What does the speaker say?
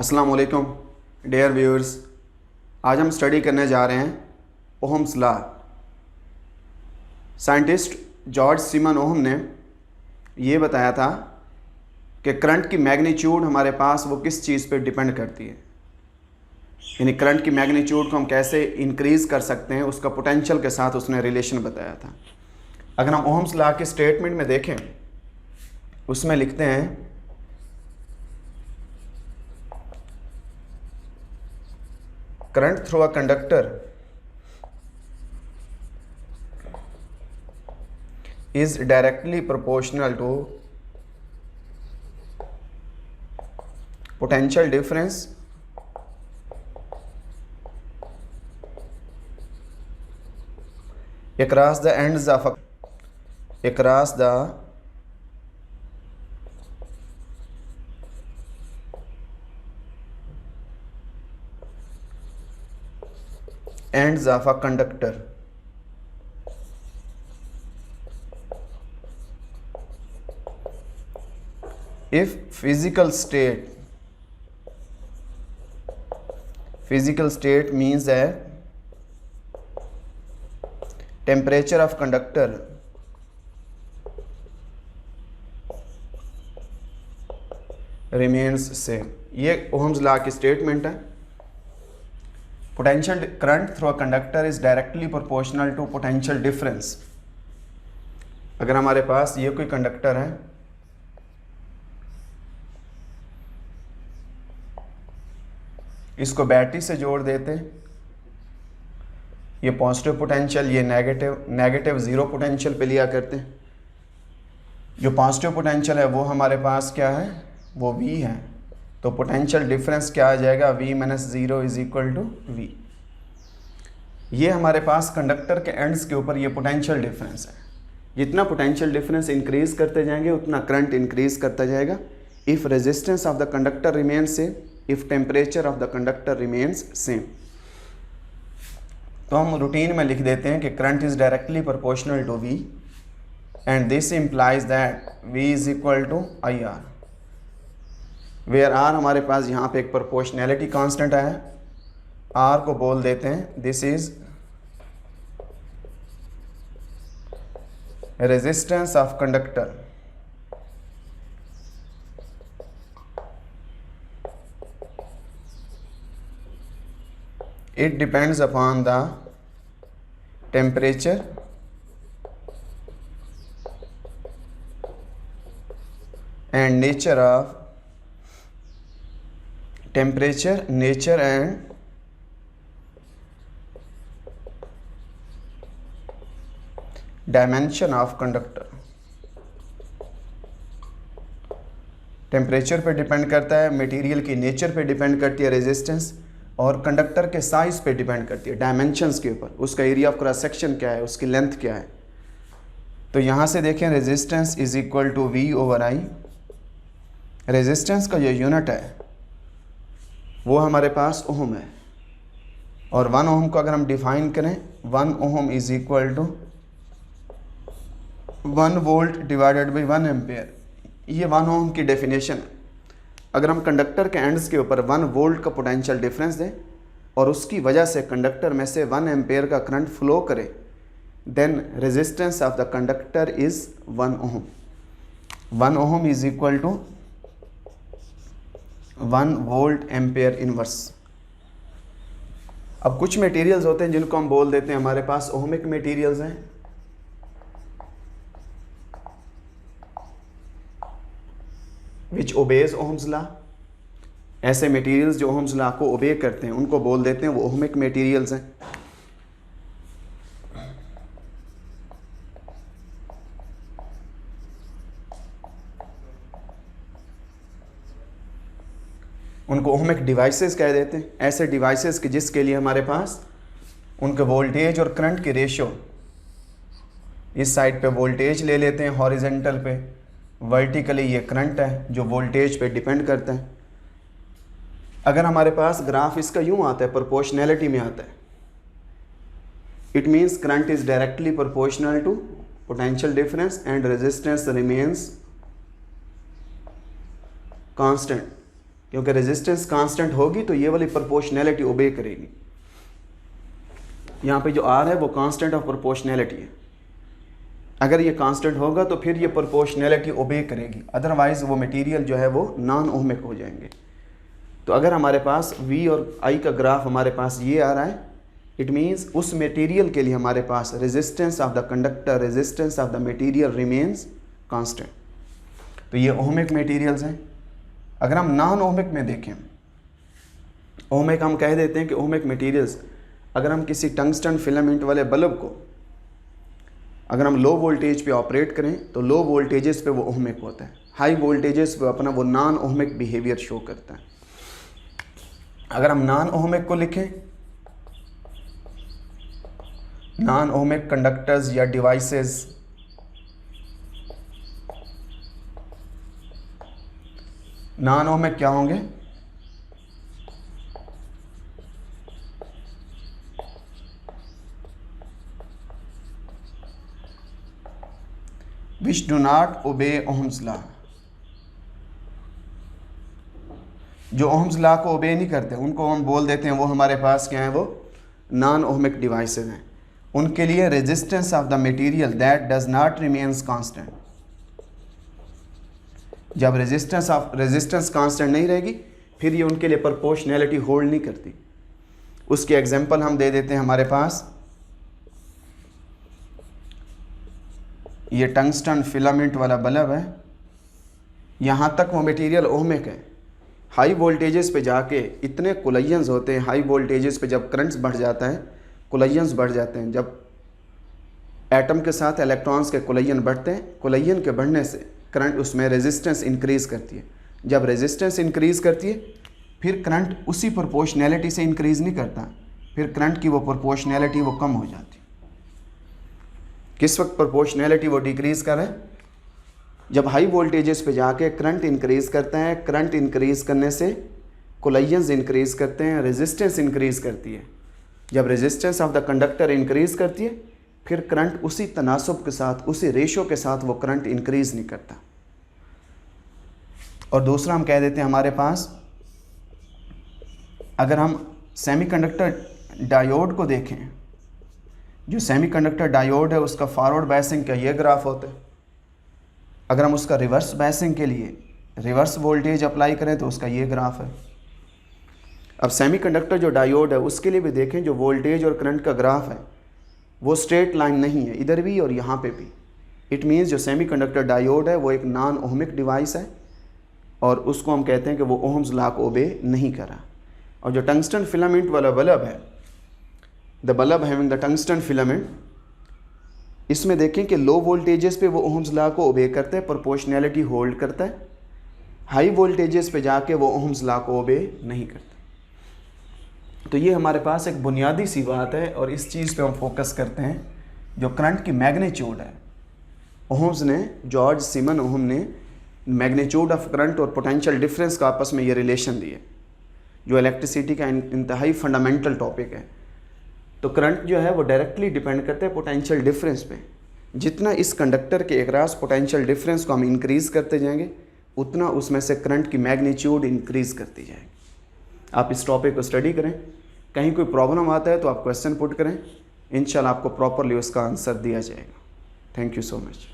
अस्सलाम वालेकुम dear viewers. आज हम स्टडी करने जा रहे हैं Ohm's law. Scientist George Simon Ohm ने ये बताया था कि करंट की मैग्नीट्यूड हमारे पास वो किस चीज़ पे डिपेंड करती है, यानी करंट की मैग्नीट्यूड को हम कैसे इंक्रीज़ कर सकते हैं, उसका पोटेंशियल के साथ उसने रिलेशन बताया था। अगर हम ओहम्स लॉ के स्टेटमेंट में देखें, उसमें लिखते हैं current through a conductor is directly proportional to potential difference across the ends of a conductor. If physical state means that temperature of conductor remains same। ये ओहम्स लॉ की statement है। Potential current through a conductor is directly proportional to potential difference. अगर हमारे पास ये कोई conductor है, इसको battery से जोड़ देते, ये पॉजिटिव पोटेंशियल, ये नेगेटिव ज़ीरो पोटेंशियल पे लिया करते हैं। जो पॉजिटिव पोटेंशियल है वो हमारे पास क्या है, वो V है, तो पोटेंशियल डिफरेंस क्या आ जाएगा, V minus zero is equal to V। ये हमारे पास कंडक्टर के एंड्स के ऊपर ये पोटेंशियल डिफरेंस है। जितना पोटेंशियल डिफरेंस इंक्रीज करते जाएंगे उतना करंट इंक्रीज करता जाएगा। If resistance of the conductor remains same, if temperature of the conductor remains same. तो हम रूटीन में लिख देते हैं कि current is directly proportional to V and this implies that V is equal to IR, where R हमारे पास यहाँ पे एक प्रोपोर्शनैलिटी कांस्टेंट है, R को बोल देते हैं this is resistance of conductor. It depends upon the temperature and nature and dimension of conductor। Temperature पे डिपेंड करता है, मटेरियल की नेचर पे डिपेंड करती है रेजिस्टेंस, और कंडक्टर के साइज़ पे डिपेंड करती है, डायमेंशंस के ऊपर, उसका एरिया ऑफ क्रॉस सेक्शन क्या है, उसकी लेंथ क्या है। तो यहाँ से देखें resistance is equal to V over I। Resistance का जो यूनिट है वो हमारे पास ओहम है, और 1 ओहम को अगर हम डिफाइन करें, 1 ohm is equal to 1 volt divided by 1 ampere. ये 1 ओहम की डेफिनेशन है। अगर हम कंडक्टर के एंड्स के ऊपर 1 वोल्ट का पोटेंशियल डिफरेंस दें और उसकी वजह से कंडक्टर में से 1 एम्पेयर का करंट फ्लो करे, then resistance of the conductor is 1 ohm. 1 ohm is equal to 1 volt ampere inverse. अब कुछ मटेरियल्स होते हैं जिनको हम बोल देते हैं हमारे पास ओहमिक मटेरियल्स हैं, विच ओबेज ओहम्स लॉ। ऐसे मटेरियल्स जो ओहम्स लॉ को ओबे करते हैं उनको बोल देते हैं वो ओहमिक मटेरियल्स हैं। उनको ओहमिक डिवाइसेस कह देते हैं। ऐसे डिवाइसेस के जिसके लिए हमारे पास उनके वोल्टेज और करंट की रेशियो, इस साइड पे वोल्टेज ले लेते हैं हॉरिजेंटल पे, वर्टिकली ये करंट है जो वोल्टेज पे डिपेंड करता है। अगर हमारे पास ग्राफ इसका यूँ आता है, प्रोपोर्शनैलिटी में आता है, it means current is directly proportional to potential difference and resistance remains constant. क्योंकि रेजिस्टेंस कांस्टेंट होगी तो ये वाली प्रोपोर्शनैलिटी ओबे करेगी। यहाँ पे जो आर है वो कांस्टेंट ऑफ प्रोपोर्शनैलिटी है। अगर ये कांस्टेंट होगा तो फिर ये प्रोपोर्शनैलिटी ओबे करेगी, अदरवाइज वो मटेरियल जो है वो नॉन ओहमिक हो जाएंगे। तो अगर हमारे पास V और I का ग्राफ हमारे पास ये आ रहा है, इट मीन्स उस मटेरियल के लिए हमारे पास resistance of the conductor, resistance of the material remains constant. तो ये ओहमिक मटेरियल्स हैं। अगर हम नॉन ओहमिक में देखें, ओहमिक हम कह देते हैं कि ओहमिक मटेरियल्स, अगर हम किसी टंगस्टन फिलामेंट वाले बल्ब को अगर हम लो वोल्टेज पे ऑपरेट करें तो लो वोल्टेजेस पे वो ओहमिक होता है, हाई वोल्टेजेस पे अपना वो नॉन ओहमिक बिहेवियर शो करता है। अगर हम नॉन ओहमिक को लिखें, नॉन ओहमिक कंडक्टर्स या डिवाइसेस, नॉन ओहमिक क्या होंगे? which do not obey Ohm's law, जो ओहम्स लॉ को ओबे नहीं करते उनको हम बोल देते हैं वो हमारे पास क्या है, वो नॉन ओहमिक डिवाइसेस हैं। उनके लिए resistance of the material that does not remains constant. जब रेजिस्टेंस कांस्टेंट नहीं रहेगी फिर ये उनके लिए प्रोपोर्शनैलिटी होल्ड नहीं करती। उसके एग्जांपल हम दे देते हैं, हमारे पास ये टंगस्टन फिलामेंट वाला बल्ब है, यहाँ तक वो मटेरियल ओहमिक है। हाई वोल्टेजेस पे जाके इतने कोलिजन्स होते हैं, हाई वोल्टेजेस पे जब करंट्स बढ़ जाता है, कोलिजन्स बढ़ जाते हैं। जब एटम के साथ इलेक्ट्रॉन्स के कोलिजन बढ़ते हैं, कोलिजन के बढ़ने से करंट उसमें रेजिस्टेंस इंक्रीज़ करती है। जब रेजिस्टेंस इंक्रीज़ करती है फिर करंट उसी प्रोपोर्शनैलिटी से इंक्रीज़ नहीं करता, फिर करंट की वो प्रोपोर्शनैलिटी वो कम हो जाती है। किस वक्त प्रोपोर्शनैलिटी वो डिक्रीज़ कर रहे हैं? जब हाई वोल्टेजेस पे जाके करंट इंक्रीज़ करते हैं, करंट इंक्रीज़ करने से कोलिजन्स इंक्रीज़ करते हैं, रेजिस्टेंस इंक्रीज़ करती है। जब resistance of the conductor increase करती है फिर करंट उसी तनासुब के साथ, उसी रेशो के साथ वो करंट इंक्रीज़ नहीं करता। और दूसरा हम कह देते हैं, हमारे पास अगर हम सेमीकंडक्टर डायोड को देखें, जो सेमीकंडक्टर डायोड है उसका फॉरवर्ड बायसिंग का ये ग्राफ होता है। अगर हम उसका रिवर्स बायसिंग के लिए रिवर्स वोल्टेज अप्लाई करें तो उसका ये ग्राफ है। अब सेमीकंडक्टर जो डायोड है उसके लिए भी देखें, जो वोल्टेज और करंट का ग्राफ है वो स्ट्रेट लाइन नहीं है, इधर भी और यहाँ पे भी। इट मीन्स जो सेमीकंडक्टर डायोड है वो एक नॉन ओहमिक डिवाइस है और उसको हम कहते हैं कि वो ओहम्स लॉ को ओबे नहीं करा। और जो टंगस्टन फिलामेंट वाला बल्ब है, the bulb having the tungsten filament, इसमें देखें कि लो वोल्टेजेस पे वो ओहम्स लॉ को ओबे करता है, प्रोपोर्शनैलिटी होल्ड करता है। हाई वोल्टेजेस पे जाके वो ओहम्स लॉ को ओबे नहीं करता। तो ये हमारे पास एक बुनियादी सी बात है और इस चीज़ पे हम फोकस करते हैं। जो करंट की मैग्नीट्यूड है, ओहम्स ने, जॉर्ज सिमन ओहम ने मैग्नीट्यूड ऑफ करंट और पोटेंशियल डिफरेंस का आपस में ये रिलेशन दिए, जो इलेक्ट्रिसिटी का इंतहाई फंडामेंटल टॉपिक है। तो करंट जो है वो डायरेक्टली डिपेंड करता है पोटेंशियल डिफरेंस पे। जितना इस कंडक्टर के अक्रॉस पोटेंशियल डिफरेंस को हम इंक्रीज़ करते जाएंगे उतना उसमें से करंट की मैग्नीट्यूड इंक्रीज़ करती जाएगी। आप इस टॉपिक को स्टडी करें, कहीं कोई प्रॉब्लम आता है तो आप क्वेश्चन पुट करें, इंशाल्लाह आपको प्रॉपरली उसका आंसर दिया जाएगा। Thank you so much.